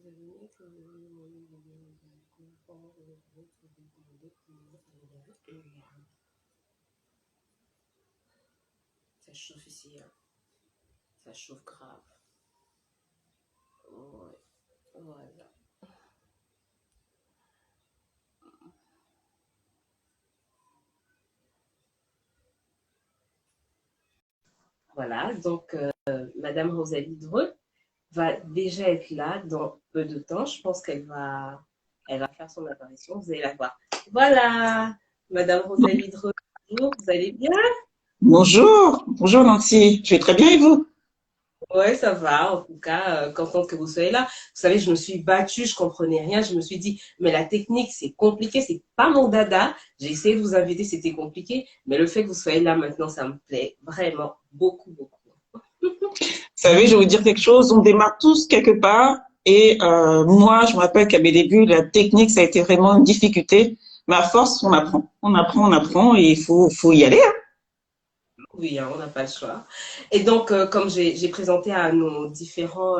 vous avez mis que vous avez demandé de confort, de demander comment ça allait. Ça chauffe ici, hein. Ça chauffe grave. Ouais, voilà. Voilà, donc Madame Rosalie Dreux va déjà être là dans peu de temps. Je pense elle va faire son apparition. Vous allez la voir. Voilà, Madame Rosalie Dreux, bonjour, vous allez bien? Bonjour, bonjour Nancy, je vais très bien et vous? Ouais, ça va. En tout cas, contente que vous soyez là. Vous savez, je me suis battue, je comprenais rien. Je me suis dit, mais la technique, c'est compliqué, c'est pas mon dada. J'ai essayé de vous inviter, c'était compliqué. Mais le fait que vous soyez là maintenant, ça me plaît vraiment beaucoup, beaucoup. Vous savez, je vais vous dire quelque chose, on démarre tous quelque part et moi, je me rappelle qu'à mes débuts, la technique, ça a été vraiment une difficulté. Mais à force, on apprend, on apprend et faut y aller, hein. Oui, hein, on n'a pas le choix. Et donc, comme j'ai présenté à nos différents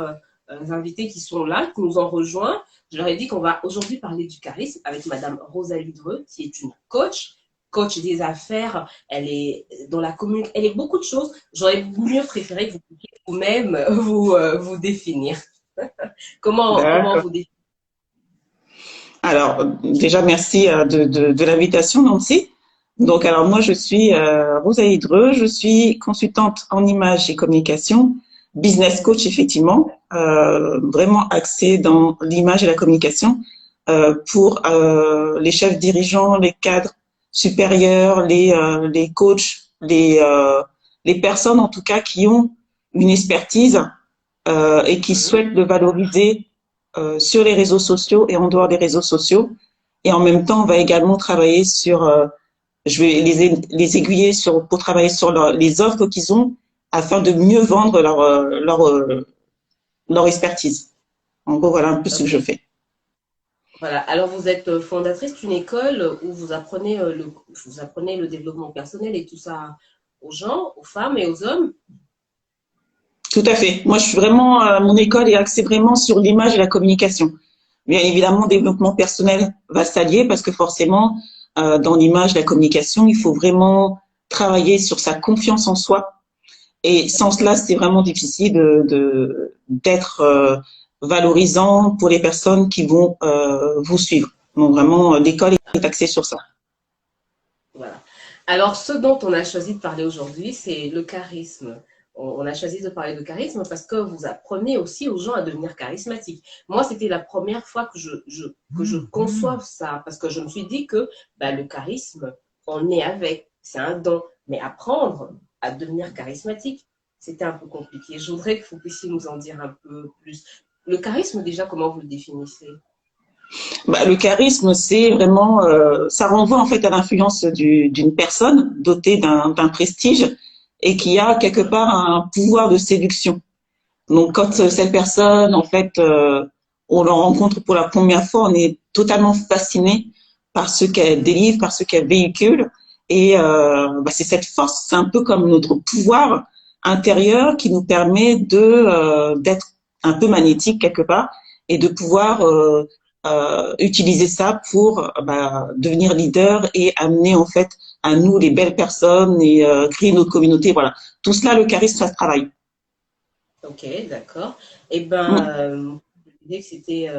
invités qui sont là, qui nous ont rejoints, je leur ai dit qu'on va aujourd'hui parler du charisme avec Madame Rosalie Dreux, qui est une coach, coach des affaires. Elle est dans la commune, elle est beaucoup de choses. J'aurais mieux préféré que vous puissiez vous-même vous définir. Comment D'accord. vous définir? Alors, déjà, merci de l'invitation, Nancy. Donc, alors moi, je suis Rosalie Dreux, je suis consultante en images et communication, business coach, effectivement, vraiment axée dans l'image et la communication pour les chefs dirigeants, les cadres supérieurs, les coachs, les personnes, en tout cas, qui ont une expertise et qui Mhm. souhaitent le valoriser sur les réseaux sociaux et en dehors des réseaux sociaux. Et en même temps, on va également travailler sur, je vais les aiguiller sur, pour travailler sur les offres qu'ils ont afin de mieux vendre leur expertise. En gros, voilà un peu ce que je Ok. fais. Voilà. Alors, vous êtes fondatrice d'une école où vous apprenez le développement personnel et tout ça aux gens, aux femmes et aux hommes. Tout à fait. Moi, je suis vraiment, mon école est axée vraiment sur l'image et la communication. Bien évidemment, développement personnel va s'allier parce que forcément, dans l'image, la communication, il faut vraiment travailler sur sa confiance en soi. Et sans cela, c'est vraiment difficile d'être valorisant pour les personnes qui vont vous suivre. Donc vraiment, l'école est axée sur ça. Voilà. Alors, ce dont on a choisi de parler aujourd'hui, c'est le charisme. On a choisi de parler de charisme parce que vous apprenez aussi aux gens à devenir charismatiques. Moi, c'était la première fois que je conçois ça parce que je me suis dit que bah, le charisme, on est avec, c'est un don. Mais apprendre à devenir charismatique, c'était un peu compliqué. Je voudrais que vous puissiez nous en dire un peu plus. Le charisme, déjà, comment vous le définissez? Bah, le charisme, c'est vraiment, ça renvoie en fait à l'influence d'une personne dotée d'un prestige et qui a quelque part un pouvoir de séduction. Donc, quand cette personne, en fait, on la rencontre pour la première fois, on est totalement fasciné par ce qu'elle délivre, par ce qu'elle véhicule. Et bah, c'est cette force, c'est un peu comme notre pouvoir intérieur qui nous permet d'être un peu magnétique quelque part et de pouvoir utiliser ça pour bah, devenir leader et amener en fait à nous les belles personnes et créer notre communauté. Voilà, tout cela, le charisme, ça se travaille. Ok, d'accord. Eh ben, je disais que c'était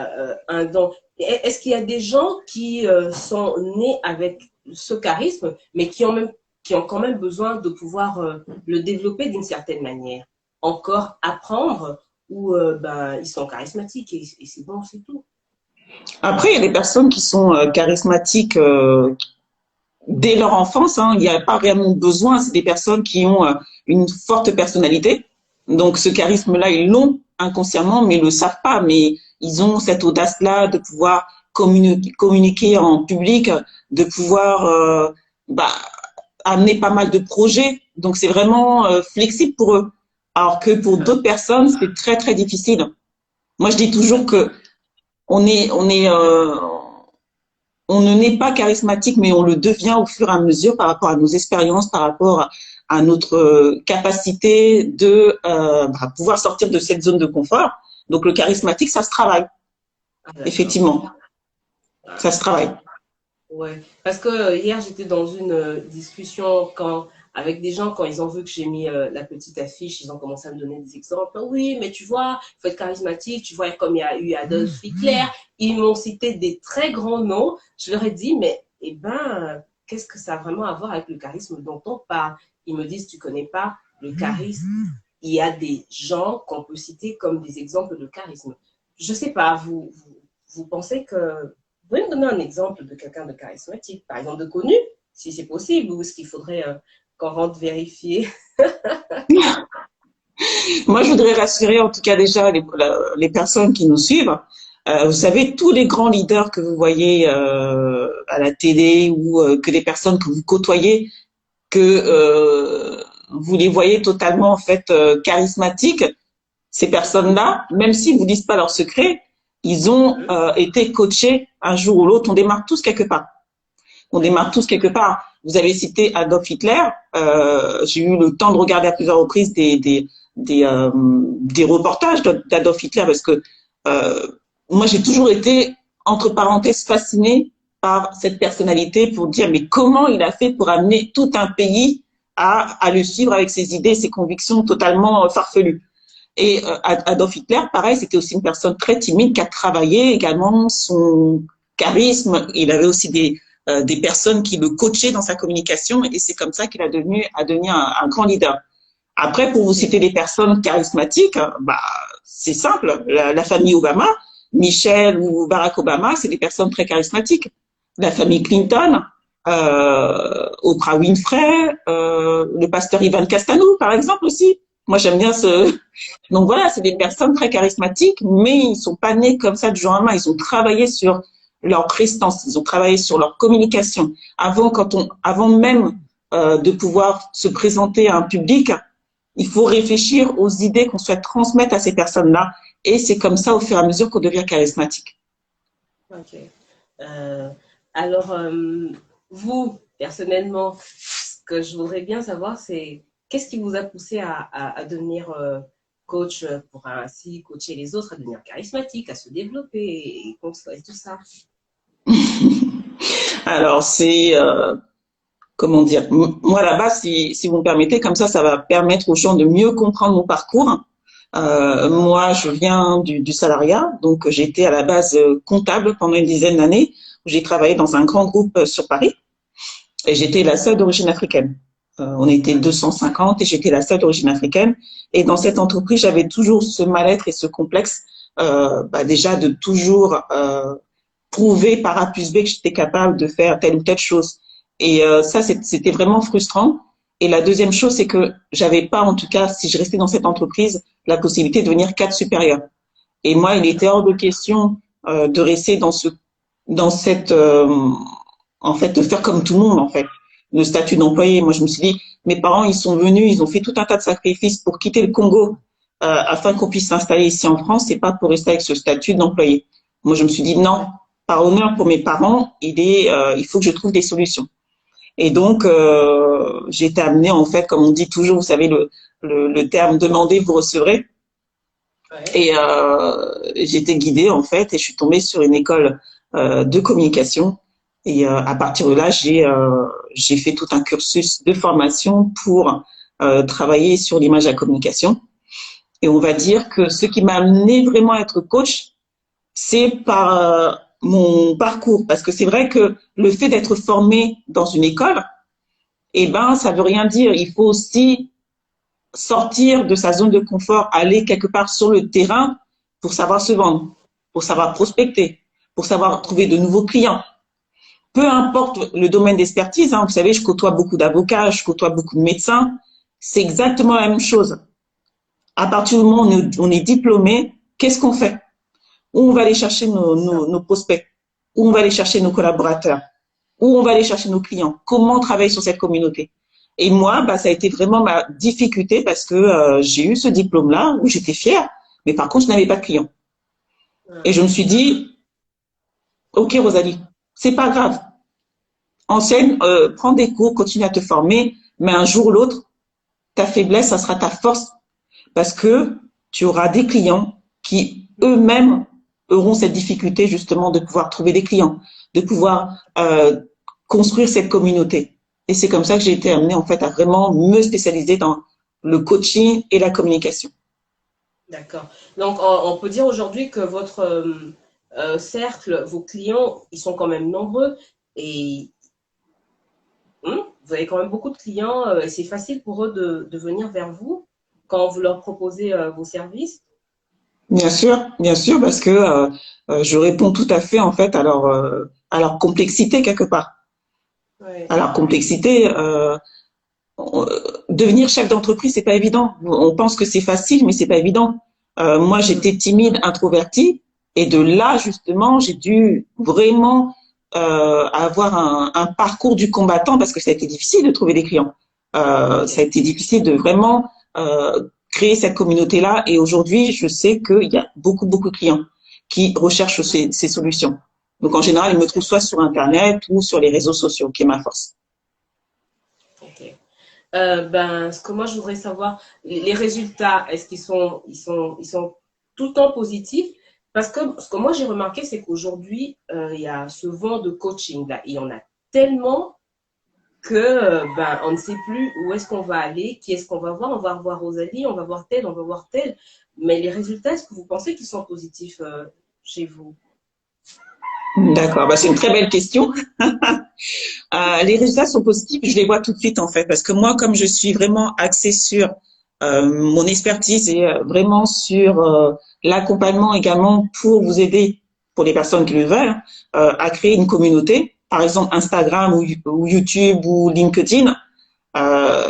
un don. Est-ce qu'il y a des gens qui sont nés avec ce charisme, mais qui ont quand même besoin de pouvoir le développer d'une certaine manière? Encore apprendre ou ben, ils sont charismatiques et c'est bon, c'est tout. Après, il y a des personnes qui sont charismatiques dès leur enfance, hein. Il n'y a pas vraiment besoin. C'est des personnes qui ont une forte personnalité. Donc, ce charisme-là, ils l'ont inconsciemment, mais ils le savent pas. Mais ils ont cette audace-là de pouvoir communiquer en public, de pouvoir bah, amener pas mal de projets. Donc, c'est vraiment flexible pour eux. Alors que pour Ah, d'autres personnes, c'est très, très difficile. Moi, je dis toujours que on est, on ne naît pas charismatique, mais on le devient au fur et à mesure par rapport à nos expériences, par rapport à notre capacité de bah, pouvoir sortir de cette zone de confort. Donc, le charismatique, ça se travaille, Ah, d'accord. effectivement. Ah, Ça se travaille. ouais. Parce que hier, j'étais dans une discussion avec des gens, quand ils ont vu que j'ai mis la petite affiche, ils ont commencé à me donner des exemples. Oui, mais tu vois, il faut être charismatique. Tu vois, comme il y a eu Adolf Hitler, ils m'ont cité des très grands noms. Je leur ai dit, mais eh ben, qu'est-ce que ça a vraiment à voir avec le charisme dont on parle? Ils me disent, tu connais pas le charisme. Il y a des gens qu'on peut citer comme des exemples de charisme. Je sais pas, vous pensez que vous pouvez me donner un exemple de quelqu'un de charismatique, par exemple de connu, si c'est possible, ou est-ce qu'il faudrait qu'on rentre vérifier? Moi, je voudrais rassurer en tout cas déjà les personnes qui nous suivent. Vous savez, tous les grands leaders que vous voyez à la télé ou que les personnes que vous côtoyez, que vous les voyez totalement en fait charismatiques, ces personnes-là, même s'ils vous disent pas leur secret, ils ont été coachés un jour ou l'autre. On démarre tous quelque part. On démarre tous quelque part. Vous avez cité Adolf Hitler. J'ai eu le temps de regarder à plusieurs reprises des reportages d'Adolf Hitler parce que euh, moi j'ai toujours été entre parenthèses fascinée par cette personnalité pour dire mais comment il a fait pour amener tout un pays à le suivre avec ses idées, ses convictions totalement farfelues. Et Adolf Hitler, pareil, c'était aussi une personne très timide qui a travaillé également son charisme. Il avait aussi des personnes qui le coachaient dans sa communication et c'est comme ça qu'il a devenu un grand leader. Après, pour vous citer des personnes charismatiques, bah, c'est simple. La famille Obama, Michelle ou Barack Obama, c'est des personnes très charismatiques. La famille Clinton, Oprah Winfrey, le pasteur Ivan Castanou, par exemple aussi. Moi, j'aime bien ce. Donc voilà, c'est des personnes très charismatiques, mais ils sont pas nés comme ça du jour au lendemain. Ils ont travaillé sur leur prestance, ils ont travaillé sur leur communication. Avant même de pouvoir se présenter à un public, il faut réfléchir aux idées qu'on souhaite transmettre à ces personnes-là. Et c'est comme ça, au fur et à mesure, qu'on devient charismatique. Ok. Euh, alors, vous, personnellement, ce que je voudrais bien savoir, c'est qu'est-ce qui vous a poussé à devenir coach pour ainsi coacher les autres, à devenir charismatique, à se développer et tout ça? Alors, c'est, comment dire, moi là-bas, si vous me permettez, comme ça va permettre aux gens de mieux comprendre mon parcours. Moi, je viens du salariat, donc j'étais à la base comptable pendant une dizaine d'années. J'ai travaillé dans un grand groupe sur Paris et j'étais la seule d'origine africaine. On était 250 et j'étais la seule d'origine africaine. Et dans cette entreprise, j'avais toujours ce mal-être et ce complexe, déjà de toujours prouver par A plus B que j'étais capable de faire telle ou telle chose. Et ça, c'était vraiment frustrant. Et la deuxième chose, c'est que j'avais pas, en tout cas, si je restais dans cette entreprise, la possibilité de devenir cadre supérieur. Et moi, il était hors de question de rester dans cette, en fait, de faire comme tout le monde, en fait, le statut d'employé. Moi, je me suis dit, mes parents, ils sont venus, ils ont fait tout un tas de sacrifices pour quitter le Congo afin qu'on puisse s'installer ici en France. C'est pas pour rester avec ce statut d'employé. Moi, je me suis dit non, par honneur pour mes parents, il faut que je trouve des solutions. Et donc, j'ai été amenée, en fait, comme on dit toujours, vous savez, le terme demander, vous recevrez. Ouais. Et j'ai été guidée, en fait, et je suis tombée sur une école de communication. Et à partir de là, j'ai fait tout un cursus de formation pour travailler sur l'image à la communication. Et on va dire que ce qui m'a amené vraiment à être coach, c'est par mon parcours. Parce que c'est vrai que le fait d'être formé dans une école, eh ben, ça veut rien dire. Il faut aussi sortir de sa zone de confort, aller quelque part sur le terrain pour savoir se vendre, pour savoir prospecter, pour savoir trouver de nouveaux clients. Peu importe le domaine d'expertise, hein, vous savez, je côtoie beaucoup d'avocats, je côtoie beaucoup de médecins, c'est exactement la même chose. À partir du moment où on est diplômé, qu'est-ce qu'on fait? Où on va aller chercher nos prospects? Où on va aller chercher nos collaborateurs? Où on va aller chercher nos clients? Comment on travaille sur cette communauté? Et moi, ça a été vraiment ma difficulté parce que j'ai eu ce diplôme-là où j'étais fière, mais par contre, je n'avais pas de clients. Et je me suis dit, OK, Rosalie, c'est pas grave. Enseigne, prends des cours, continue à te former, mais un jour ou l'autre, ta faiblesse, ça sera ta force parce que tu auras des clients qui eux-mêmes auront cette difficulté justement de pouvoir trouver des clients, de pouvoir construire cette communauté. Et c'est comme ça que j'ai été amenée en fait à vraiment me spécialiser dans le coaching et la communication. D'accord. Donc, on peut dire aujourd'hui que votre cercle, vos clients, ils sont quand même nombreux et vous avez quand même beaucoup de clients et c'est facile pour eux de venir vers vous quand vous leur proposez vos services. Bien sûr, parce que je réponds tout à fait en fait à leur complexité quelque part. Ouais. À leur complexité, devenir chef d'entreprise, c'est pas évident. On pense que c'est facile, mais c'est pas évident. Moi, j'étais timide, introvertie, et de là justement, j'ai dû vraiment avoir un parcours du combattant parce que ça a été difficile de trouver des clients. Ça a été difficile de vraiment créer cette communauté-là. Et aujourd'hui, je sais qu'il y a beaucoup de clients qui recherchent ces solutions. Donc en général, ils me trouvent soit sur Internet ou sur les réseaux sociaux, qui est ma force. Ok. Ce que moi je voudrais savoir, les résultats, est-ce ils sont tout le temps positifs? Parce que ce que moi j'ai remarqué, c'est qu'aujourd'hui, il y a ce vent de coaching là, et il y en a tellement que on ne sait plus où est-ce qu'on va aller, qui est-ce qu'on va voir. On va voir Rosalie, on va voir tel, on va voir tel. Mais les résultats, est-ce que vous pensez qu'ils sont positifs chez vous? D'accord, bah, c'est une très belle question. Les résultats sont positifs, je les vois tout de suite en fait, parce que moi, comme je suis vraiment axée sur mon expertise et vraiment sur l'accompagnement également pour vous aider, pour les personnes qui le veulent, à créer une communauté, par exemple Instagram ou YouTube ou LinkedIn,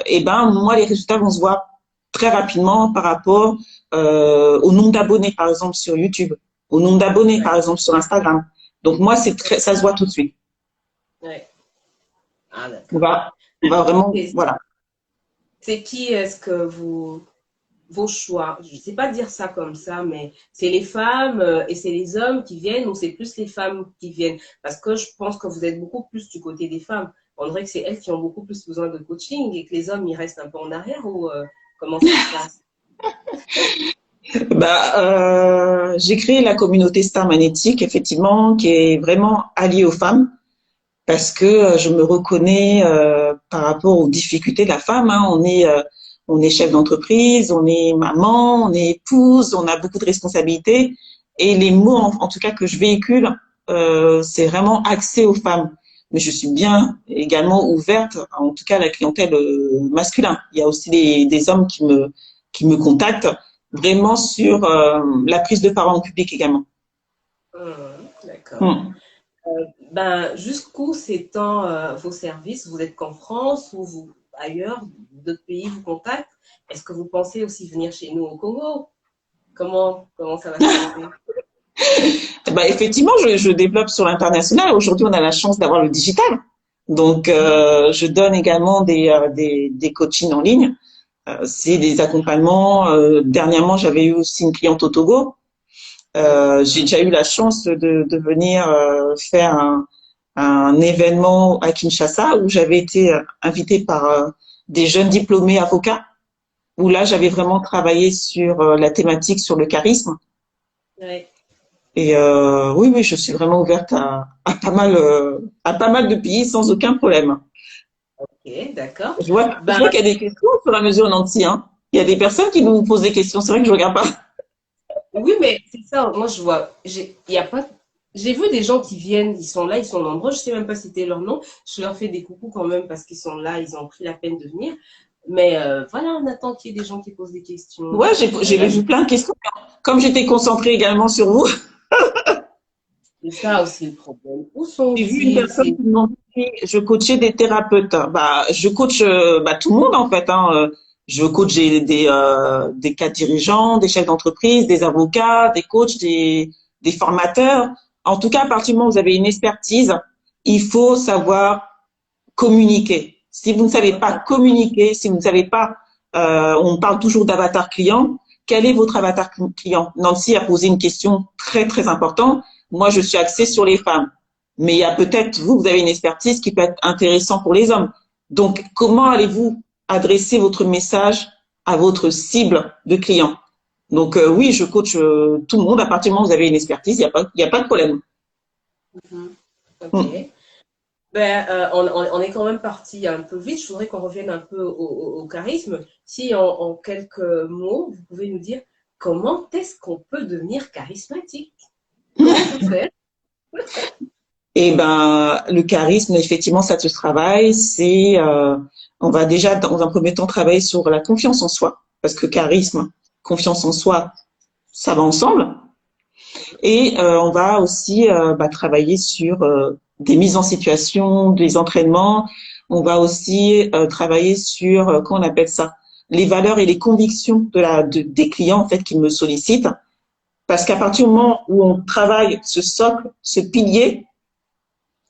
et ben moi les résultats vont se voir très rapidement par rapport au nombre d'abonnés, par exemple sur YouTube, au nombre d'abonnés, par Ouais, exemple sur Instagram. Donc moi, ça se voit tout de suite. ouais. Ah, On d'accord. va, on va vraiment, Et voilà. c'est qui est-ce que vos choix, je ne sais pas dire ça comme ça, mais c'est les femmes et c'est les hommes qui viennent ou c'est plus les femmes qui viennent? Parce que je pense que vous êtes beaucoup plus du côté des femmes. On dirait que c'est elles qui ont beaucoup plus besoin de coaching et que les hommes, ils restent un peu en arrière ou comment ça se passe? J'ai créé la communauté Star Magnétique, effectivement, qui est vraiment alliée aux femmes, parce que je me reconnais par rapport aux difficultés de la femme. Hein. On est chef d'entreprise, on est maman, on est épouse, on a beaucoup de responsabilités, et les mots, en tout cas, que je véhicule, c'est vraiment axé aux femmes. Mais je suis bien également ouverte, en tout cas, à la clientèle masculine. Il y a aussi des hommes qui me contactent vraiment sur la prise de parole en public également. D'accord. Hmm. Jusqu'où s'étend vos services? Vous êtes qu'en France ou vous ailleurs, d'autres pays vous contactent? Est-ce que vous pensez aussi venir chez nous au Congo? Comment ça va se passer? Effectivement, je développe sur l'international. Aujourd'hui, on a la chance d'avoir le digital. Donc, je donne également des coachings en ligne. C'est des accompagnements. Dernièrement, j'avais eu aussi une cliente au Togo. J'ai déjà eu la chance de venir faire un événement à Kinshasa où j'avais été invitée par des jeunes diplômés avocats, où là, j'avais vraiment travaillé sur la thématique, sur le charisme. Ouais. Et oui, je suis vraiment ouverte à pas mal de pays sans aucun problème. Ok, d'accord. Je Ben, vois qu'il y a des questions sur la mesure nantie, hein. Il y a des personnes qui nous posent des questions. C'est vrai que je regarde pas. oui, mais c'est ça. Moi, je vois. Il y a pas. J'ai vu des gens qui viennent, ils sont là, ils sont nombreux. Je sais même pas citer leur nom. Je leur fais des coucous quand même parce qu'ils sont là, ils ont pris la peine de venir. Mais voilà, on attend qu'il y ait des gens qui posent des questions. Ouais, j'ai Là, vu plein de questions. Comme j'étais concentrée également sur vous, c'est ça aussi le problème. Où j'ai vu une sont-ils? personne qui me demandait si je coachais des thérapeutes. Je coach tout le monde en fait. Hein. Je coach des cadres dirigeants, des chefs d'entreprise, des avocats, des coachs, des formateurs. En tout cas, à partir du moment où vous avez une expertise, il faut savoir communiquer. Si vous ne savez pas communiquer, si vous ne savez pas, on parle toujours d'avatar client, quel est votre avatar client? Nancy a posé une question très importante. Moi, je suis axée sur les femmes. Mais il y a peut-être, vous avez une expertise qui peut être intéressante pour les hommes. Donc, comment allez-vous adresser votre message à votre cible de clients? Donc oui, je coach tout le monde. À partir du moment où vous avez une expertise, il y a pas de problème. Mhm. Mm. Ok. Ben, on est quand même parti un peu vite. Je voudrais qu'on revienne un peu au charisme. Si en quelques mots, vous pouvez nous dire comment est-ce qu'on peut devenir charismatique? Comment on peut faire? Et ben, le charisme, effectivement, ça se travaille. On va déjà dans un premier temps travailler sur la confiance en soi, parce que charisme, confiance en soi, ça va ensemble. Et on va aussi travailler sur des mises en situation, des entraînements. On va aussi travailler sur, comment on appelle ça, les valeurs et les convictions des clients en fait qui me sollicitent. Parce qu'à partir du moment où on travaille ce socle, ce pilier,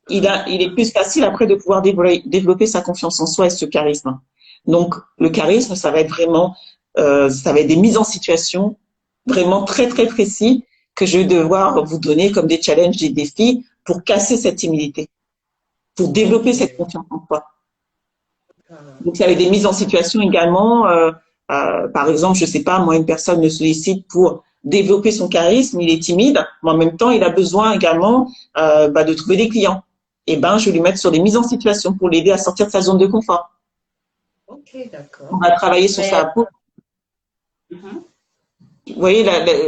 il est plus facile après de pouvoir développer sa confiance en soi et ce charisme. Donc, le charisme, ça va être vraiment, ça va être des mises en situation vraiment très, très précis que je vais devoir vous donner comme des challenges, des défis pour casser cette timidité, pour développer Ok. cette confiance en soi. Ah, Donc, ça va être des mises en situation également. Par exemple, je sais pas, moi, une personne me sollicite pour développer son charisme, il est timide, mais en même temps, il a besoin également de trouver des clients. Et ben, je vais lui mettre sur des mises en situation pour l'aider à sortir de sa zone de confort. ok, On d'accord. va travailler sur Mais sa peau. mhm, Vous voyez,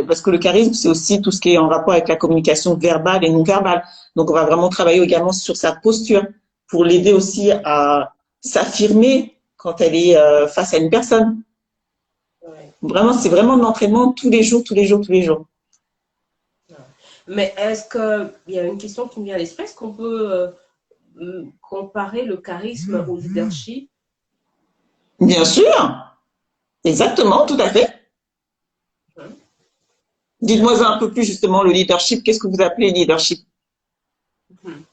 parce que le charisme, c'est aussi tout ce qui est en rapport avec la communication verbale et non verbale. Donc, on va vraiment travailler également sur sa posture pour l'aider aussi à s'affirmer quand elle est face à une personne. ouais. Vraiment, c'est vraiment de l'entraînement tous les jours, tous les jours, tous les jours. Mais est-ce qu'il y a une question qui me vient à l'esprit? Est-ce qu'on peut comparer le charisme au leadership? Bien sûr, exactement, tout à fait. Hein? Dites-moi un D'accord. peu plus justement le leadership. Qu'est-ce que vous appelez leadership? Mhm.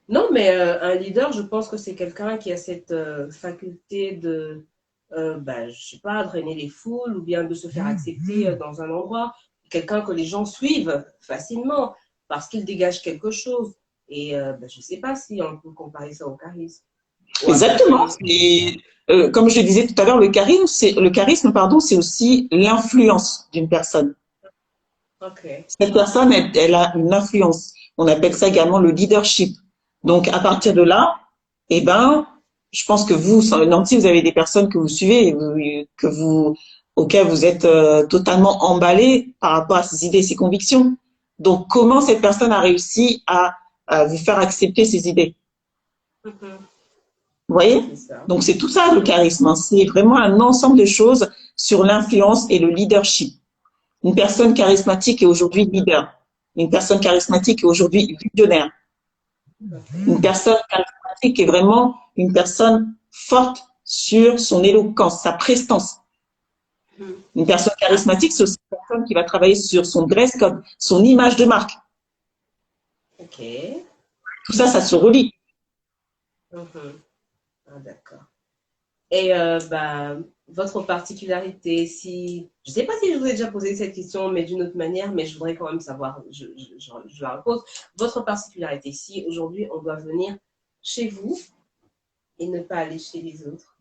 Non, mais un leader, je pense que c'est quelqu'un qui a cette faculté de, je sais pas, drainer les foules ou bien de se faire accepter dans un endroit. Quelqu'un que les gens suivent facilement parce qu'il dégage quelque chose. Et je sais pas si on peut comparer ça au charisme. Ou Exactement. après, Et comme je le disais tout à l'heure, le charisme, pardon, c'est aussi l'influence d'une personne. ok. Cette personne, elle a une influence. On appelle ça également le leadership. Donc, à partir de là, eh ben, je pense que vous, Nancy, vous avez des personnes que vous suivez, auxquelles vous êtes totalement emballé par rapport à ses idées et ses convictions. Donc, comment cette personne a réussi à vous faire accepter ses idées? Mhm. Vous voyez? C'est ça. Donc, c'est tout ça, le charisme, hein. C'est vraiment un ensemble de choses sur l'influence et le leadership. Une personne charismatique est aujourd'hui leader. Une personne charismatique est aujourd'hui visionnaire. Une Ok. personne charismatique est vraiment une personne forte sur son éloquence, sa prestance. Mhm. Une personne Ah, charismatique, c'est aussi une personne qui va travailler sur son dress code, son image de marque. ok. Tout ça, ça se relie. Mhm. Ah, d'accord. Et votre particularité, si je ne sais pas si je vous ai déjà posé cette question, mais d'une autre manière, mais je voudrais quand même savoir, je la repose. Votre particularité, si aujourd'hui on doit venir chez vous et ne pas aller chez les autres,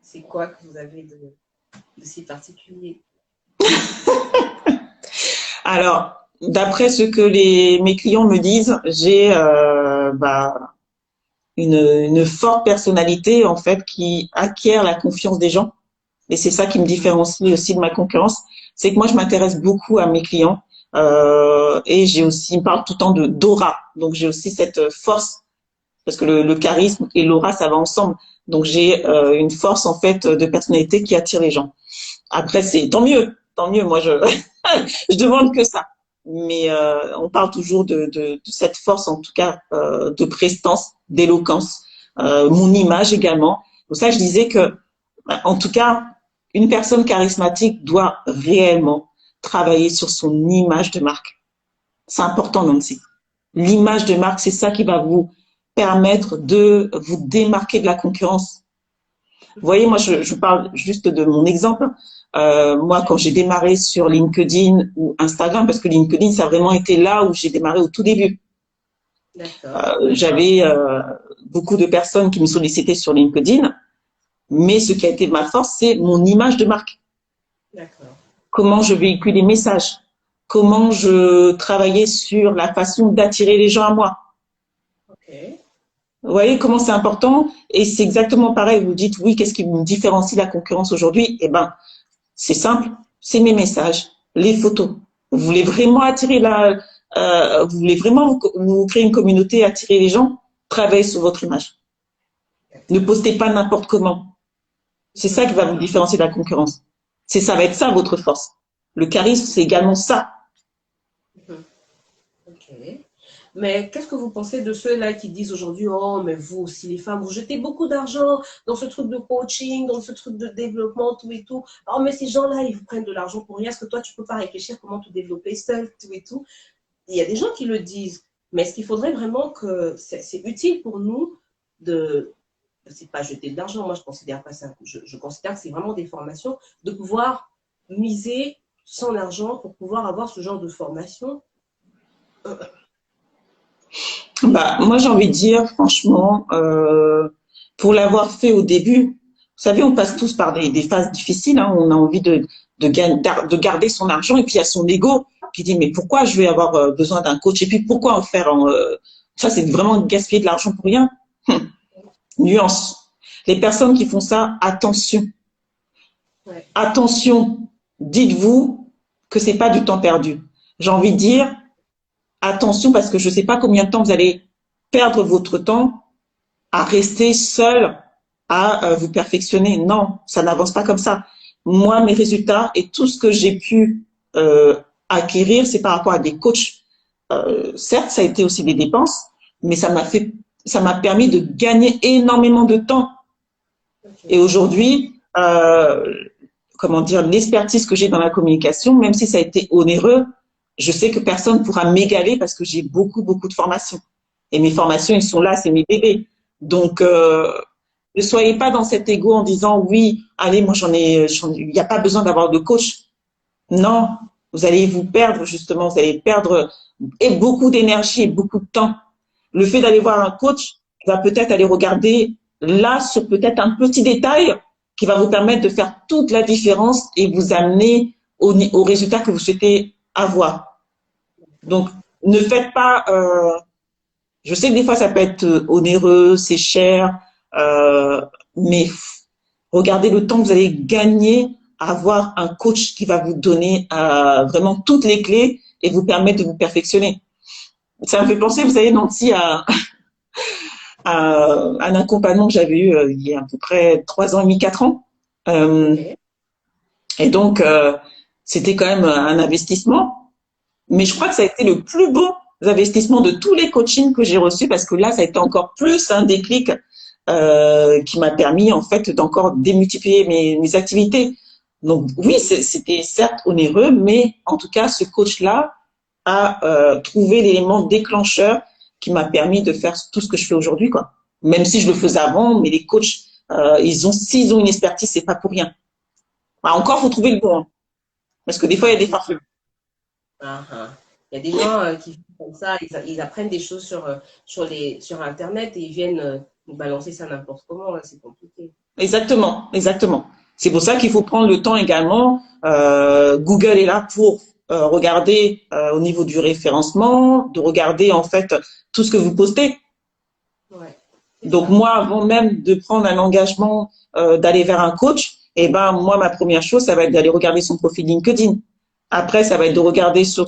c'est quoi que vous avez de si particulier? Alors, d'après ce que mes clients me disent, j'ai une forte personnalité en fait qui acquiert la confiance des gens. Et c'est ça qui me Mhm. différencie aussi de ma concurrence, c'est que moi je m'intéresse beaucoup à mes clients et j'ai aussi, ils me parlent tout le temps de d'aura. Donc j'ai aussi cette force parce que le charisme et l'aura ça va ensemble. Donc j'ai une force en fait de personnalité qui attire les gens. Après c'est tant mieux. Moi je je demande que ça. Mais on parle toujours de cette force en tout cas de prestance, d'éloquence, mon image également. Pour ça je disais que en tout cas, une personne charismatique doit réellement travailler sur son image de marque. C'est important, Nancy. L'image de marque, c'est ça qui va vous permettre de vous démarquer de la concurrence. Vous voyez, moi, je parle juste de mon exemple. Moi, quand j'ai démarré sur LinkedIn ou Instagram, parce que LinkedIn, ça a vraiment été là où j'ai démarré au tout début. D'accord. J'avais beaucoup de personnes qui me sollicitaient sur LinkedIn, mais ce qui a été ma force, c'est mon image de marque. D'accord. comment je véhicule les messages, comment je travaillais sur la façon d'attirer les gens à moi. Ok. Vous voyez comment c'est important? Et c'est exactement pareil. Vous dites, oui, qu'est-ce qui me différencie de la concurrence aujourd'hui? Eh ben, c'est simple, c'est mes messages, les photos. Vous voulez vraiment attirer vous voulez vraiment vous créer une communauté, attirer les gens? Travaillez sur votre image. Ne postez pas n'importe comment. C'est ça qui va vous différencier de la concurrence. Ça va être ça votre force. Le charisme, c'est également ça. Mhm. Ok. Mais qu'est-ce que vous pensez de ceux-là qui disent aujourd'hui, oh, mais vous aussi, les femmes, vous jetez beaucoup d'argent dans ce truc de coaching, dans ce truc de développement, tout et tout. Oh, mais ces gens-là, ils vous prennent de l'argent pour rien. Est-ce que toi, tu peux pas réfléchir comment te développer seul, tout et tout? Il y a des gens qui le disent. Mais est-ce qu'il faudrait vraiment que c'est utile pour nous de, c'est pas jeter de l'argent, moi je considère pas ça. Je considère que c'est vraiment des formations, de pouvoir miser son argent pour pouvoir avoir ce genre de formation. Bah, moi, j'ai envie de dire, franchement, pour l'avoir fait au début, vous savez, on passe tous par des phases difficiles. Hein, on a envie de garder son argent et puis il y a son ego qui dit, mais pourquoi je vais avoir besoin d'un coach et puis pourquoi en faire ça, c'est vraiment gaspiller de l'argent pour rien. Nuance. Les personnes qui font ça, attention. Ouais. Attention. Dites-vous que c'est pas du temps perdu. J'ai envie de dire, attention parce que je ne sais pas combien de temps vous allez perdre votre temps à rester seul, à vous perfectionner. Non, ça n'avance pas comme ça. Moi, mes résultats et tout ce que j'ai pu acquérir, c'est par rapport à des coachs. Certes, ça a été aussi des dépenses, mais ça m'a permis de gagner énormément de temps. Et Okay. aujourd'hui, comment dire, l'expertise que j'ai dans la communication, même si ça a été onéreux, je sais que personne ne pourra m'égaler parce que j'ai beaucoup, beaucoup de formations. Et mes formations, ils sont là, c'est mes bébés. Donc, ne soyez pas dans cet ego en disant, oui, allez, moi, il n'y a pas besoin d'avoir de coach. Non, vous allez vous perdre, justement, vous allez perdre et beaucoup d'énergie et beaucoup de temps. Le fait d'aller voir un coach va peut-être aller regarder là sur peut-être un petit détail qui va vous permettre de faire toute la différence et vous amener au résultat que vous souhaitez avoir. Donc, ne faites pas, je sais que des fois ça peut être onéreux, c'est cher, mais regardez le temps que vous allez gagner à avoir un coach qui va vous donner vraiment toutes les clés et vous permettre de vous perfectionner. Ça me fait penser, vous savez, Nancy, à un accompagnement que j'avais eu il y a à peu près 3 ans et demi, 4 ans. Euh, Okay. et donc, c'était quand même un investissement. Mais je crois que ça a été le plus beau investissement de tous les coachings que j'ai reçus parce que là, ça a été encore plus un déclic qui m'a permis en fait d'encore démultiplier mes activités. Donc oui, c'était certes onéreux, mais en tout cas, ce coach-là a trouvé l'élément déclencheur qui m'a permis de faire tout ce que je fais aujourd'hui, quoi. Même si je le faisais avant, mais les coachs, s'ils ont une expertise, c'est pas pour rien. Bah, encore, faut trouver le bon, hein, parce que des fois, il y a des farfelus. Ah, ah. Il y a des gens qui font comme ça, ils apprennent des choses sur Internet et ils viennent nous balancer ça n'importe comment, là, c'est compliqué. Exactement, exactement. C'est pour ça qu'il faut prendre le temps également. Google est là pour regarder au niveau du référencement, de regarder en fait tout ce que vous postez. Ouais, c'est Donc ça. moi, avant même de prendre un engagement d'aller vers un coach, eh ben moi ma première chose, ça va être d'aller regarder son profil LinkedIn. Après, ça va être de regarder sur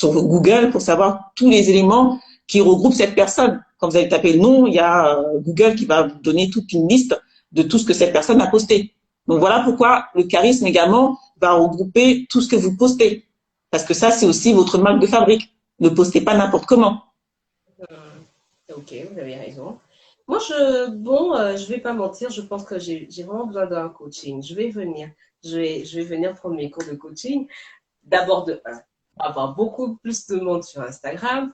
Google pour savoir tous les éléments qui regroupent cette personne. Quand vous allez taper le nom, il y a Google qui va vous donner toute une liste de tout ce que cette personne a posté. Donc voilà pourquoi le charisme également va regrouper tout ce que vous postez. Parce que ça, c'est aussi votre marque de fabrique. Ne postez pas n'importe comment. Ok, vous avez raison. Moi, je vais pas mentir, je pense que j'ai vraiment besoin d'un coaching. Je vais venir. Je vais venir prendre mes cours de coaching. D'abord, pour avoir beaucoup plus de monde sur Instagram,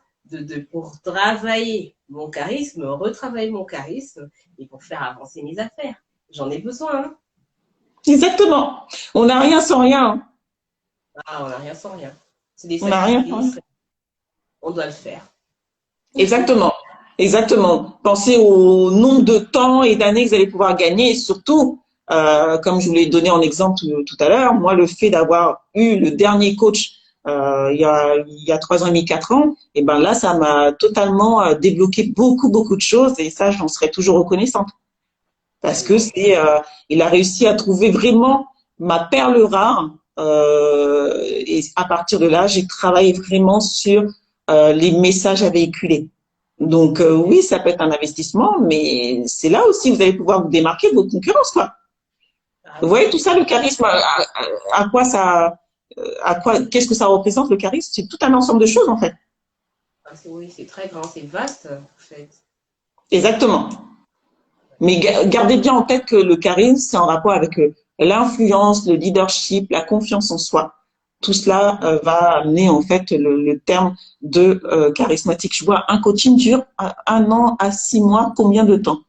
pour travailler mon charisme, retravailler mon charisme et pour faire avancer mes affaires. J'en ai besoin, hein. Exactement. On n'a rien sans rien. Ah, on n'a rien sans rien. C'est des On n'a rien sans rien. sacrifices, on doit le faire. Exactement. Exactement. Pensez au nombre de temps et d'années que vous allez pouvoir gagner et surtout, Comme je vous l'ai donné en exemple tout à l'heure, moi, le fait d'avoir eu le dernier coach il y a 3 ans et demi, 4 ans, et ben là, ça m'a totalement débloqué beaucoup de choses et ça, j'en serai toujours reconnaissante parce que il a réussi à trouver vraiment ma perle rare. Et à partir de là, j'ai travaillé vraiment sur les messages à véhiculer. Donc oui, ça peut être un investissement, mais c'est là aussi vous allez pouvoir vous démarquer de votre concurrence, quoi. Ah Vous oui, voyez tout ça, le charisme, à quoi ça, qu'est-ce que ça représente le charisme? C'est tout un ensemble de choses en fait. oui, c'est très grand, c'est vaste, en fait. Exactement. Mais gardez bien en tête que le charisme, c'est en rapport avec l'influence, le leadership, la confiance en soi. Tout cela va amener en fait le terme de charismatique. Je vois un coaching dure 1 an à 6 mois, combien de temps?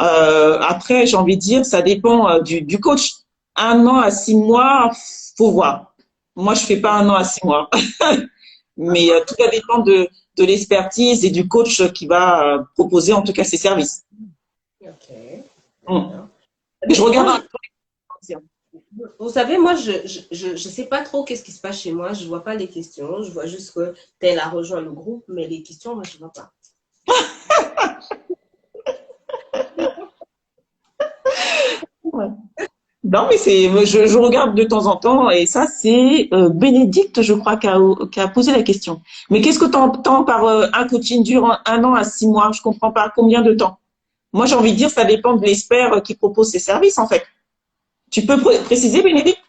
Après, j'ai envie de dire, ça dépend du coach. 1 an à 6 mois, faut voir. Moi, je fais pas 1 an à 6 mois, mais tout va dépendre de l'expertise et du coach qui va proposer en tout cas ses services. Ok, Mm. d'accord. Je Mais regarde moi, un vous savez, moi, je sais pas trop qu'est-ce qui se passe chez moi. Je vois pas les questions. Je vois juste que tel a rejoint le groupe, mais les questions, moi, je vois pas. Ouais. Non, mais je regarde de temps en temps et ça, c'est Bénédicte, je crois, qui a posé la question. Mais qu'est-ce que tu entends par un coaching dure 1 an à 6 mois? Je comprends pas. Combien de temps? Moi, j'ai envie de dire, ça dépend de l'expert qui propose ses services, en fait. Tu peux préciser, Bénédicte?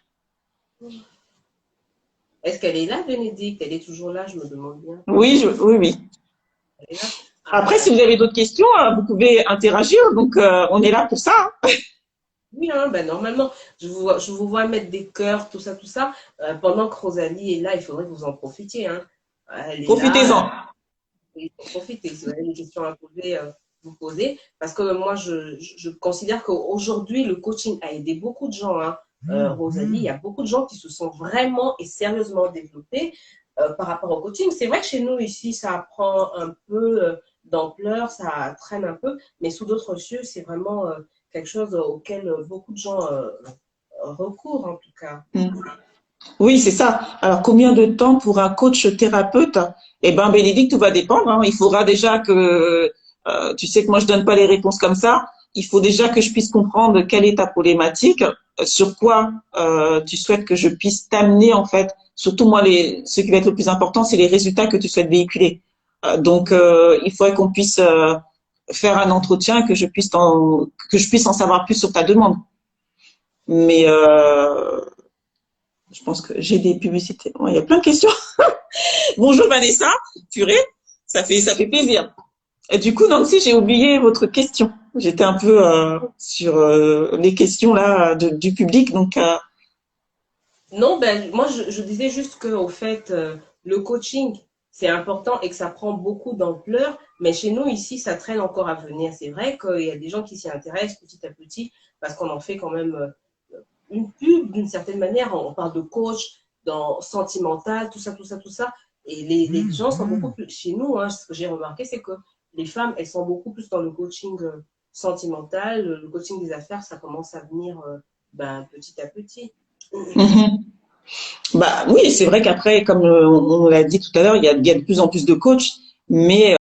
Est-ce qu'elle est là, Bénédicte? Elle est toujours là, je me demande bien. Oui, oui, oui. Elle est là? Ah, Après, si vous d'accord. avez d'autres questions, vous pouvez interagir. Donc, on est là pour ça, hein. Oui, hein, ben normalement, je vous vois mettre des cœurs, tout ça, tout ça. Pendant que Rosalie est là, il faudrait que vous en profitiez, hein. Elle est là, Profitez-en. il faut profiter. Si vous avez des questions à poser, vous posez. Parce que moi, je considère qu'aujourd'hui, le coaching a aidé beaucoup de gens, hein. Rosalie, il y a beaucoup de gens qui se sont vraiment et sérieusement développés par rapport au coaching. C'est vrai que chez nous, ici, ça prend un peu d'ampleur, ça traîne un peu, mais sous d'autres cieux, c'est vraiment quelque chose auquel beaucoup de gens recourent, en tout cas. Mm. Oui, c'est ça. Alors, combien de temps pour un coach thérapeute? Eh ben, Bénédicte, tout va dépendre, hein. Il faudra déjà que, tu sais que moi, je donne pas les réponses comme ça. Il faut déjà que je puisse comprendre quelle est ta problématique, sur quoi tu souhaites que je puisse t'amener, en fait. Surtout, moi, ce qui va être le plus important, c'est les résultats que tu souhaites véhiculer. Donc, il faudrait qu'on puisse faire un entretien, que je puisse en savoir plus sur ta demande. Mais je pense que j'ai des publicités. Ouais, il y a plein de questions. Bonjour Vanessa, purée, ça fait plaisir. Et du coup, Nancy, j'ai oublié votre question. J'étais un peu sur les questions là du public, donc Non, ben, moi, je disais juste qu'au fait, le coaching, c'est important et que ça prend beaucoup d'ampleur, mais chez nous, ici, ça traîne encore à venir. C'est vrai qu'il y a des gens qui s'y intéressent petit à petit, parce qu'on en fait quand même une pub d'une certaine manière. On parle de coach, dans sentimental, tout ça, tout ça, tout ça. Et les gens sont beaucoup plus, chez nous, hein, ce que j'ai remarqué, c'est que les femmes, elles sont beaucoup plus dans le coaching sentimental. Le coaching des affaires, ça commence à venir ben, petit à petit. mhm. Bah oui, c'est vrai qu'après, comme on l'a dit tout à l'heure, il y a de plus en plus de coachs, mais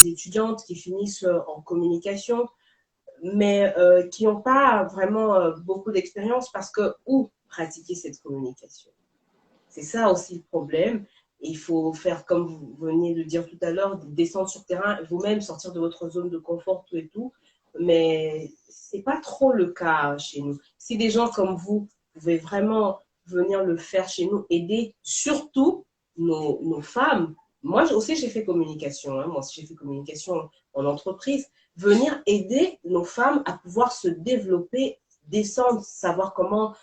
des étudiantes qui finissent en communication, mais qui n'ont pas vraiment beaucoup d'expérience parce que où pratiquer cette communication? C'est ça aussi le problème. Il faut faire, comme vous veniez de dire tout à l'heure, descendre sur terrain, vous-même sortir de votre zone de confort, tout et tout. Mais ce n'est pas trop le cas chez nous. Si des gens comme vous pouvaient vraiment venir le faire chez nous, aider surtout nos femmes. Moi aussi, j'ai fait communication. Moi aussi, j'ai fait communication en entreprise. Venir aider nos femmes à pouvoir se développer, descendre, savoir comment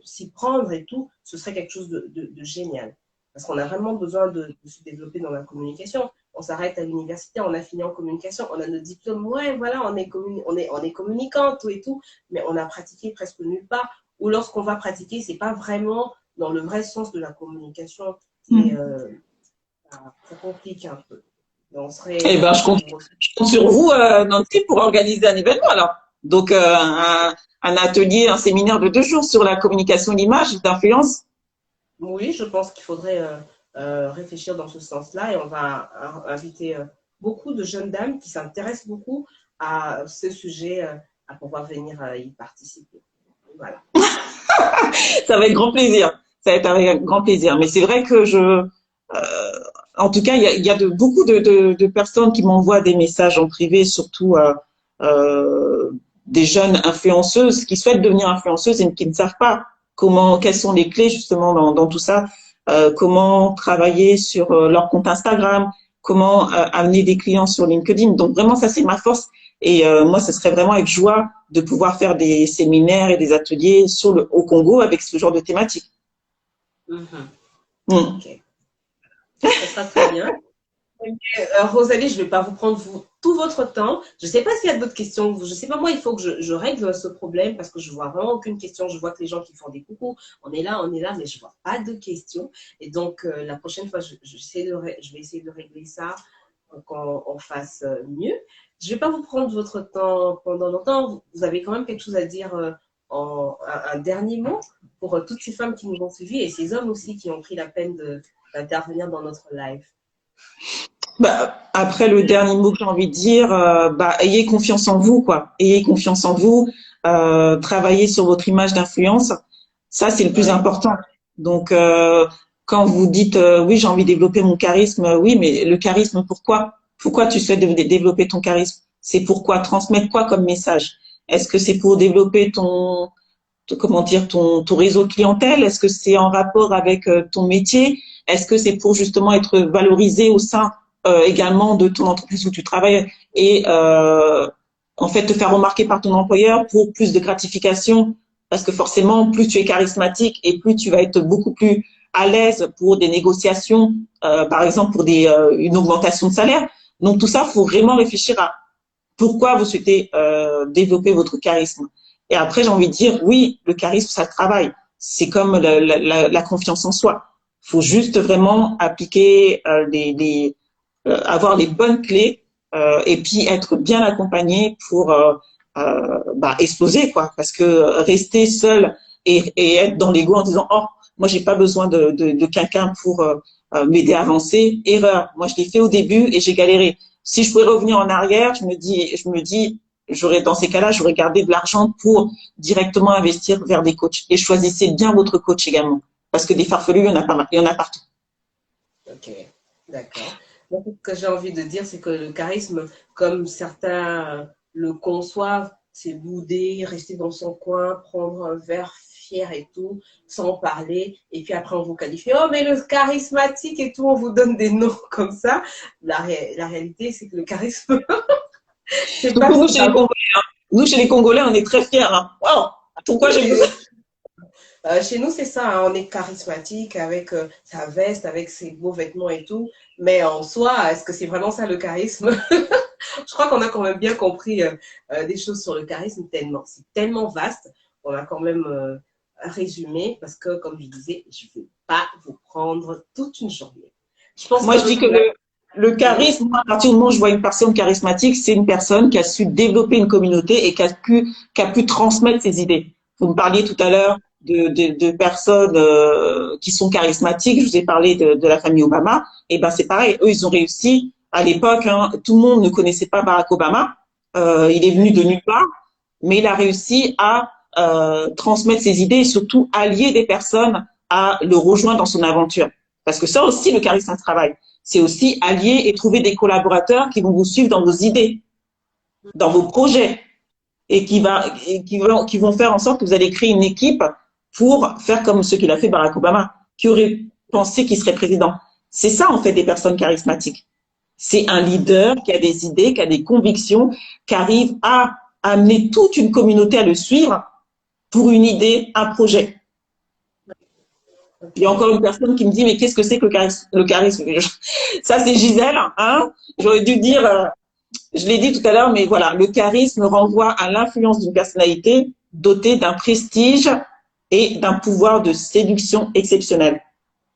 s'y prendre et tout, ce serait quelque chose de génial. Parce qu'on a vraiment besoin de se développer dans la communication. On s'arrête à l'université, on a fini en communication, on a notre diplôme, ouais, voilà, on est communicant, tout et tout, mais on a pratiqué presque nulle part. Ou lorsqu'on va pratiquer, c'est pas vraiment dans le vrai sens de la communication. Et ça complique un peu. On serait, Eh ben, je compte sur vous, Nancy, pour organiser un événement alors. Donc, un atelier, un séminaire de 2 jours sur la communication d'image, d'influence. Oui, je pense qu'il faudrait réfléchir dans ce sens-là et on va inviter beaucoup de jeunes dames qui s'intéressent beaucoup à ce sujet à pouvoir venir y participer. Voilà. Ça va être grand plaisir. Ça va être avec grand plaisir. Mais c'est vrai que en tout cas, il y a beaucoup de personnes qui m'envoient des messages en privé, surtout des jeunes influenceuses qui souhaitent devenir influenceuses et qui ne savent pas quelles sont les clés justement dans tout ça, comment travailler sur leur compte Instagram, comment amener des clients sur LinkedIn. Donc vraiment, ça c'est ma force. Et moi, ce serait vraiment avec joie de pouvoir faire des séminaires et des ateliers au Congo avec ce genre de thématique. Ok. Ça sera très bien. Rosalie, je ne vais pas vous prendre tout votre temps. Je ne sais pas s'il y a d'autres questions. Je ne sais pas, moi, il faut que je règle ce problème parce que je ne vois vraiment aucune question. Je vois que les gens qui font des coucous, on est là, mais je ne vois pas de questions. Et donc, la prochaine fois, je vais essayer de régler ça pour qu'on fasse mieux. Je ne vais pas vous prendre votre temps pendant longtemps. Vous avez quand même quelque chose à dire un dernier mot pour toutes ces femmes qui nous ont suivis et ces hommes aussi qui ont pris la peine d'intervenir dans notre live. Bah, après le dernier mot que j'ai envie de dire, ayez confiance en vous, quoi. Ayez confiance en vous, travaillez sur votre image d'influence. Ça, c'est le plus important. Donc, quand vous dites oui, j'ai envie de développer mon charisme, oui, mais le charisme, pourquoi? Pourquoi tu souhaites développer ton charisme? C'est pourquoi? Transmettre quoi comme message? Est-ce que c'est pour développer ton réseau de clientèle? Est-ce que c'est en rapport avec ton métier? Est-ce que c'est pour justement être valorisé au sein également de ton entreprise où tu travailles et en fait te faire remarquer par ton employeur pour plus de gratification? Parce que forcément, plus tu es charismatique et plus tu vas être beaucoup plus à l'aise pour des négociations, par exemple pour une augmentation de salaire. Donc tout ça, faut vraiment réfléchir à pourquoi vous souhaitez développer votre charisme. Et après, j'ai envie de dire, oui, le charisme, ça travaille. C'est comme la confiance en soi. Il faut juste vraiment appliquer avoir les bonnes clés et puis être bien accompagné pour exploser, quoi. Parce que rester seul et être dans l'ego en disant, oh, moi, j'ai pas besoin de quelqu'un pour m'aider à avancer. Erreur. Moi, je l'ai fait au début et j'ai galéré. Si je pouvais revenir en arrière, je me dis, dans ces cas-là, j'aurais gardé de l'argent pour directement investir vers des coachs. Et choisissez bien votre coach également. Parce que des farfelus, il y en a pas mal, il y en a partout. Ok, d'accord. Donc, ce que j'ai envie de dire, c'est que le charisme, comme certains le conçoivent, c'est bouder, rester dans son coin, prendre un verre fier et tout, sans parler. Et puis après, on vous qualifie, oh, mais le charismatique et tout, on vous donne des noms comme ça. La réalité, c'est que le charisme, c'est pas nous, chez les Congolais, on est très fiers. Hein. Wow. Pourquoi j'ai besoin chez nous, c'est ça, hein, on est charismatique avec sa veste, avec ses beaux vêtements et tout. Mais en soi, est-ce que c'est vraiment ça le charisme? Je crois qu'on a quand même bien compris des choses sur le charisme tellement. C'est tellement vaste qu'on a quand même résumé parce que, comme je disais, je ne vais pas vous prendre toute une journée. Moi, je dis que le charisme, à partir du moment où je vois une personne charismatique, c'est une personne qui a su développer une communauté et qui a pu transmettre ses idées. Vous me parliez tout à l'heure de personnes qui sont charismatiques. Je vous ai parlé de la famille Obama. Et ben c'est pareil. Eux, ils ont réussi À l'époque, hein, tout le monde ne connaissait pas Barack Obama. Il est venu de nulle part, mais il a réussi à transmettre ses idées et surtout allier des personnes à le rejoindre dans son aventure. Parce que ça aussi, le charisme, c'est un travail. C'est aussi allier et trouver des collaborateurs qui vont vous suivre dans vos idées, dans vos projets et qui vont faire en sorte que vous allez créer une équipe pour faire comme ce qu'il a fait Barack Obama, qui aurait pensé qu'il serait président. C'est ça, en fait, des personnes charismatiques. C'est un leader qui a des idées, qui a des convictions, qui arrive à amener toute une communauté à le suivre pour une idée, un projet. Il y a encore une personne qui me dit, mais qu'est-ce que c'est que le charisme? Ça, c'est Gisèle, hein? J'aurais dû dire, je l'ai dit tout à l'heure, mais voilà, le charisme renvoie à l'influence d'une personnalité dotée d'un prestige et d'un pouvoir de séduction exceptionnel.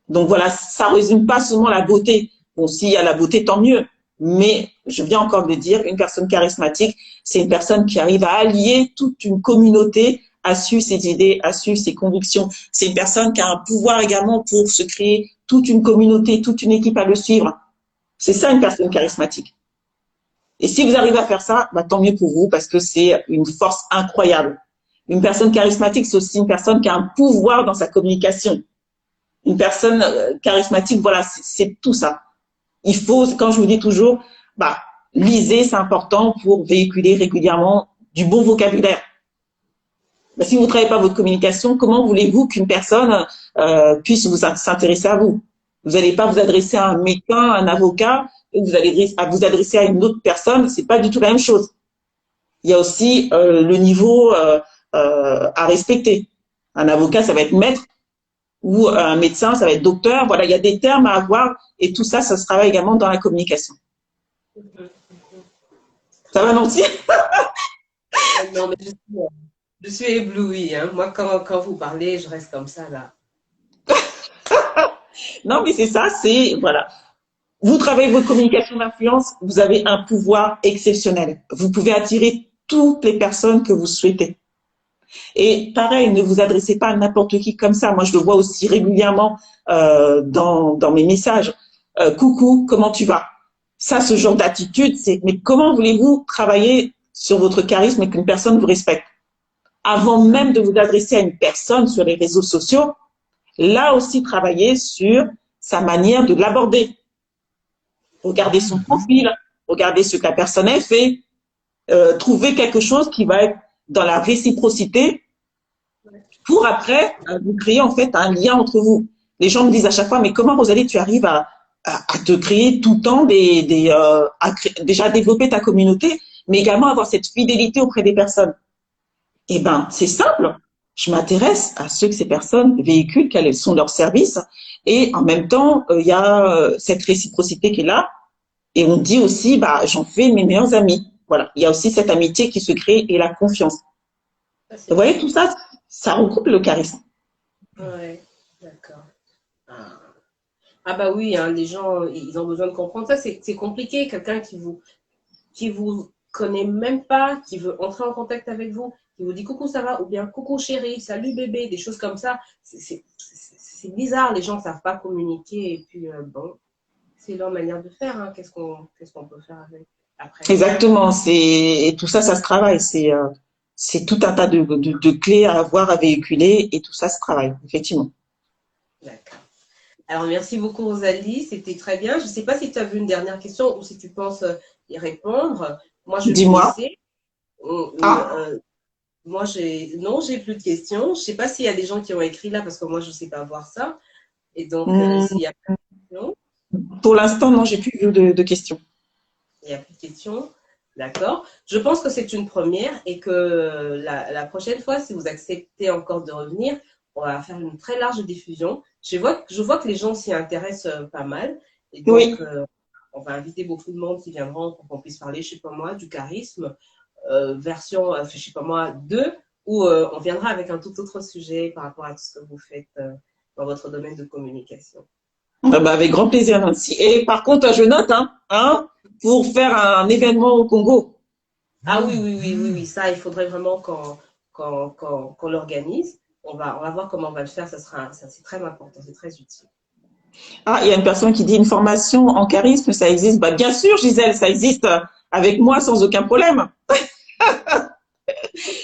Donc voilà, ça résume pas seulement la beauté. Bon, s'il y a la beauté, tant mieux. Mais je viens encore de le dire, une personne charismatique, c'est une personne qui arrive à allier toute une communauté, à suivre ses idées, à suivre ses convictions. C'est une personne qui a un pouvoir également pour se créer toute une communauté, toute une équipe à le suivre. C'est ça une personne charismatique. Et si vous arrivez à faire ça, bah, tant mieux pour vous parce que c'est une force incroyable. Une personne charismatique, c'est aussi une personne qui a un pouvoir dans sa communication. Une personne charismatique, voilà, c'est tout ça. Il faut, quand je vous dis toujours, bah, lisez, c'est important pour véhiculer régulièrement du bon vocabulaire. Bah, si vous ne travaillez pas votre communication, comment voulez-vous qu'une personne puisse s'intéresser à vous? Vous n'allez pas vous adresser à un médecin, à un avocat, et vous allez vous adresser à une autre personne, c'est pas du tout la même chose. Il y a aussi le niveau à respecter. Un avocat, ça va être maître, ou un médecin, ça va être docteur. Voilà, il y a des termes à avoir et tout ça, ça se travaille également dans la communication. Ça va, Nancy? Non, mais je suis éblouie. Hein. Moi, quand vous parlez, je reste comme ça, là. Non, mais c'est ça, c'est, voilà. Vous travaillez votre communication d'influence, vous avez un pouvoir exceptionnel. Vous pouvez attirer toutes les personnes que vous souhaitez. Et pareil, ne vous adressez pas à n'importe qui comme ça. Moi, je le vois aussi régulièrement dans mes messages. Coucou, comment tu vas? Ça, ce genre d'attitude, c'est mais comment voulez-vous travailler sur votre charisme et qu'une personne vous respecte? Avant même de vous adresser à une personne sur les réseaux sociaux, là aussi, travailler sur sa manière de l'aborder. Regardez son profil, regardez ce que la personne a fait, trouver quelque chose qui va être dans la réciprocité pour après vous créer en fait un lien entre vous. Les gens me disent à chaque fois, mais comment Rosalie, tu arrives à te créer tout le temps déjà développer ta communauté, mais également avoir cette fidélité auprès des personnes. Eh ben, c'est simple. Je m'intéresse à ce que ces personnes véhiculent, quels sont leurs services, et en même temps, il y a cette réciprocité qui est là. Et on dit aussi, bah, j'en fais mes meilleurs amis. Voilà, il y a aussi cette amitié qui se crée et la confiance. Vous voyez, tout ça, ça regroupe le charisme. Ouais, d'accord. Ah. Ah bah oui, hein, les gens, ils ont besoin de comprendre ça. C'est compliqué, quelqu'un qui vous connaît même pas, qui veut entrer en contact avec vous, qui vous dit coucou, ça va, ou bien coucou chérie, salut bébé, des choses comme ça. C'est bizarre, les gens ne savent pas communiquer. Et puis, bon, c'est leur manière de faire. Hein. Qu'est-ce qu'on peut faire avec après? Exactement. Et tout ça, ça se travaille. C'est tout un tas de clés à avoir, à véhiculer, et tout ça se travaille, effectivement. D'accord. Alors, merci beaucoup, Rosalie. C'était très bien. Je ne sais pas si tu as vu une dernière question ou si tu penses y répondre. Moi, je vais vous Dis-moi. laisser. Ah, Moi, non, j'ai plus de questions. Je ne sais pas s'il y a des gens qui ont écrit là parce que moi, je ne sais pas voir ça. Et donc, s'il hmm, n'y a pas de questions, pour l'instant, non, j'ai plus vu de questions. il n'y a plus de questions. D'accord. Je pense que c'est une première et que la prochaine fois, si vous acceptez encore de revenir, on va faire une très large diffusion. Je vois que les gens s'y intéressent pas mal. Et donc, Oui. on va inviter beaucoup de monde qui viendront pour qu'on puisse parler, je ne sais pas moi, du charisme, version, je ne sais pas moi, 2, où on viendra avec un tout autre sujet par rapport à tout ce que vous faites dans votre domaine de communication. Ah bah, avec grand plaisir, Nancy. Et par contre, je note, hein, pour faire un événement au Congo. Ah oui, oui, oui, oui, oui, ça, il faudrait vraiment qu'on l'organise. On va voir comment on va le faire, ça c'est très important, c'est très utile. Ah, il y a une personne qui dit une formation en charisme, ça existe. Bah, bien sûr, Gisèle, ça existe avec moi sans aucun problème.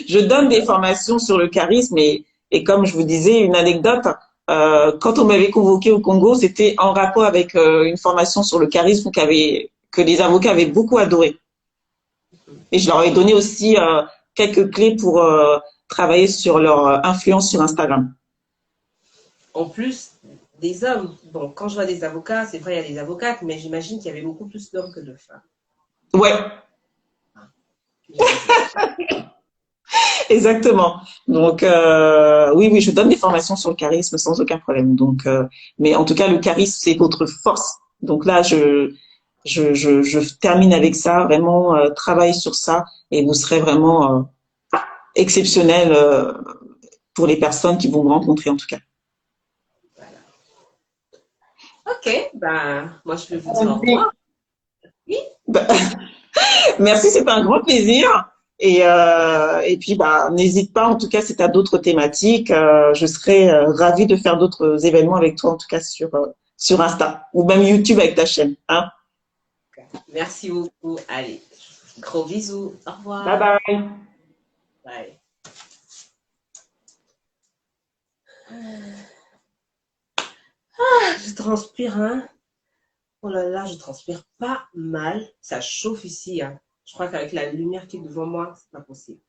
Je donne des formations sur le charisme et comme je vous disais, une anecdote, quand on m'avait convoqué au Congo, c'était en rapport avec une formation sur le charisme que les avocats avaient beaucoup adoré. Et je leur ai donné aussi quelques clés pour travailler sur leur influence sur Instagram. En plus des hommes. Bon, quand je vois des avocats, c'est vrai, il y a des avocates, mais j'imagine qu'il y avait beaucoup plus d'hommes que de femmes. Ouais, J'imagine. exactement. Donc oui, oui, je donne des formations sur le charisme sans aucun problème. Donc, mais en tout cas, le charisme, c'est votre force. Donc là, je termine avec ça. Vraiment, travaille sur ça et vous serez vraiment exceptionnel pour les personnes qui vont vous rencontrer en tout cas. Voilà. Ok, ben, moi je vais vous dire au revoir. Oui, Bah, merci, c'est un grand plaisir. Et puis, bah, n'hésite pas, en tout cas, si tu as d'autres thématiques, je serais ravie de faire d'autres événements avec toi, en tout cas sur Insta ou même YouTube avec ta chaîne. Hein. merci beaucoup. Allez, gros bisous. Au Bye revoir. bye. Bye. Je transpire, hein. Oh là là, je transpire pas mal. Ça chauffe ici, hein. Je crois qu'avec la lumière qui est devant moi, c'est pas possible.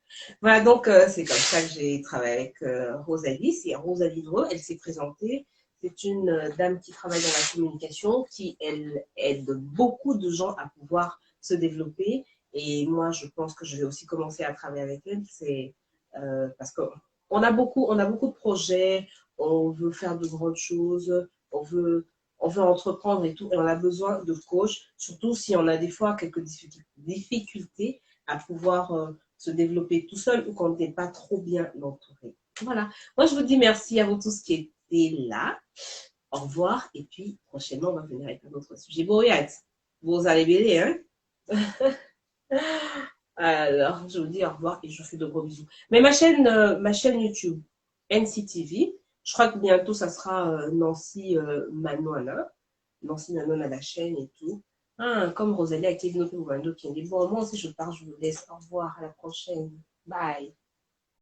Voilà, donc c'est comme ça que j'ai travaillé avec Rosalie. C'est Rosalie Dreux. Elle s'est présentée. C'est une dame qui travaille dans la communication, qui elle aide beaucoup de gens à pouvoir se développer. Et moi, je pense que je vais aussi commencer à travailler avec elle. C'est parce on a beaucoup de projets. On veut faire de grandes choses. On veut entreprendre et tout, et on a besoin de coach, surtout si on a des fois quelques difficultés à pouvoir se développer tout seul ou quand on n'est pas trop bien entouré. Voilà. Moi, je vous dis merci à vous tous qui étaient là. Au revoir. Et puis, prochainement, on va venir avec un autre sujet. Bon, vous allez bêler, hein? Alors, je vous dis au revoir et je vous fais de gros bisous. Mais ma chaîne YouTube, NCTV, je crois que bientôt, ça sera Nancy Manon, hein. Nancy Manon à la chaîne et tout. Ah, comme Rosalie a été développée au Wando qui dit bon, moi aussi je pars, je vous laisse. Au revoir, à la prochaine. Bye.